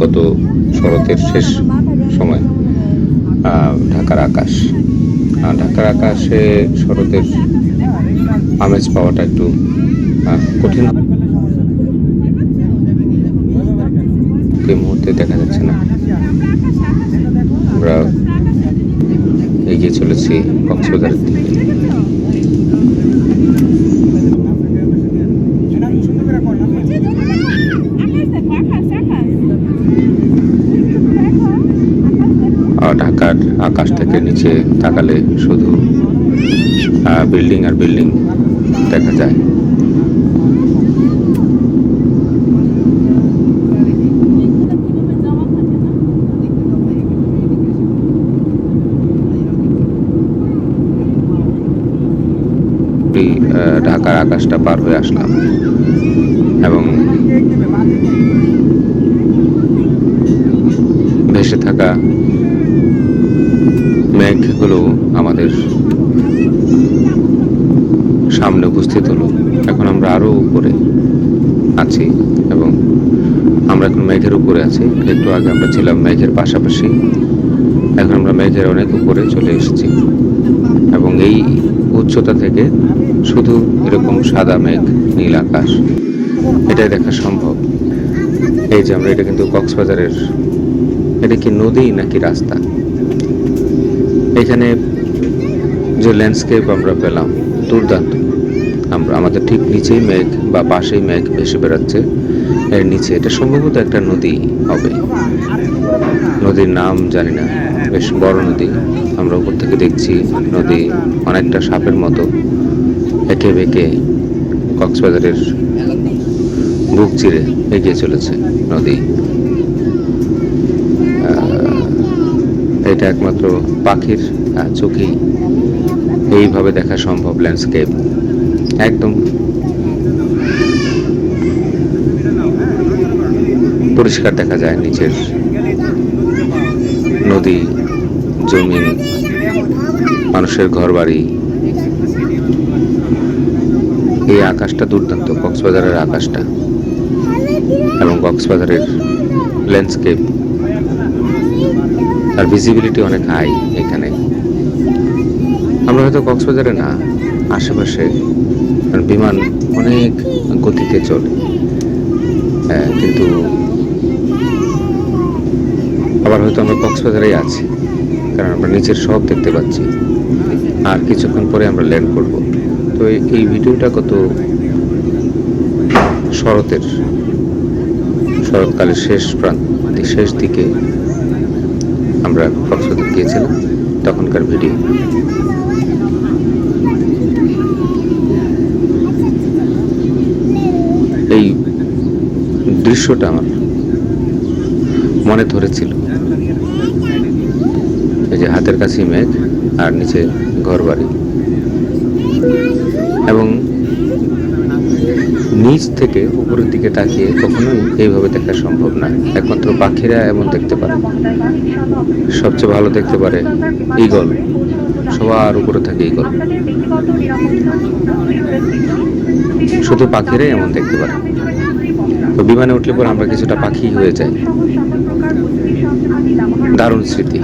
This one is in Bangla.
গত শরতের শেষ সময় ঢাকার আকাশে শরতের আমেজ পাওয়াটা একটু কঠিন। এই মুহূর্তে দেখা যাচ্ছে না। আমরা এগিয়ে চলেছি কক্সবাজারের দিকে। ঢাকার আকাশ থেকে নিচে তাকালে শুধু বিল্ডিং আর বিল্ডিং দেখা যায়। ঢাকার আকাশটা পার হয়ে আসলাম এবং ভেসে থাকা মেঘগুলো আমাদের সামনে উপস্থিত হলো। এখন আমরা আরো উপরে আছি এবং আমরা এখন মেঘের উপরে আছি। একটু আগে আমরা ছিলাম মেঘের পাশাপাশি, এখন আমরা মেঘের অনেক উপরে চলে এসেছি এবং এই উচ্চতা থেকে শুধু এরকম সাদা মেঘ, নীল আকাশ, এটাই দেখা সম্ভব। এই যে আমরা, এটা কিন্তু কক্সবাজারের, এটা কি নদী নাকি রাস্তা? এখানে যে ল্যান্ডস্কেপ আমরা পেলাম দুর্দান্ত। আমাদের ঠিক নিচেই মেঘ বা পাশেই মেঘ ভেসে বেড়াচ্ছে, এর নিচে এটা সম্ভবত একটা নদী হবে, নদীর নাম জানি না, বেশ বড় নদী। আমরা উপর থেকে দেখছি নদী অনেকটা সাপের মতো এঁকে বেঁকে কক্সবাজারের বুক চিরে এগিয়ে চলেছে নদী। এটা একমাত্র পাখির চোখেই এইভাবে দেখা সম্ভব। ল্যান্ডস্কেপ একদম পরিষ্কার দেখা যায়, নিচের নদী, জমিন, মানুষের ঘরবাড়ি। এই আকাশটা দুর্দান্ত, কক্সবাজারের আকাশটা এবং কক্সবাজারের ল্যান্ডস্কেপ আর ভিজিবিলিটি অনেক হাই এখানে। আমরা হয়তো কক্সবাজারে না, আশেপাশে বিমান অনেক গতিতে চলে, কিন্তু আবার হয়তো আমরা কক্সবাজারেই আছি, কারণ আমরা নিচের সব দেখতে পাচ্ছি। আর কিছুক্ষণ পরে আমরা ল্যান্ড করব। তো এই ভিডিওটা কত শরৎকালের শেষ দিকে আমরা কক্সবাজার গিয়েছিলাম, তখনকার ভিডিও। এই দৃশ্যটা আমার মনে ধরেছিল। এই যে হাতের কাছে মেঘ আর নিচে ঘরবাড়ি, এবং নিচ থেকে উপরের দিকে তাকিয়ে কখনোই এইভাবে দেখা সম্ভব না। একমাত্র পাখিরা এমন দেখতে পারে, সবচেয়ে ভালো দেখতে পারে ঈগল, সবার উপরে থাকে ঈগল, শুধু পাখিরাই এমন দেখতে পারে। তো বিমানে উঠলে পর আমরা কিছুটা পাখি হয়ে যাই। দারুণ স্মৃতি।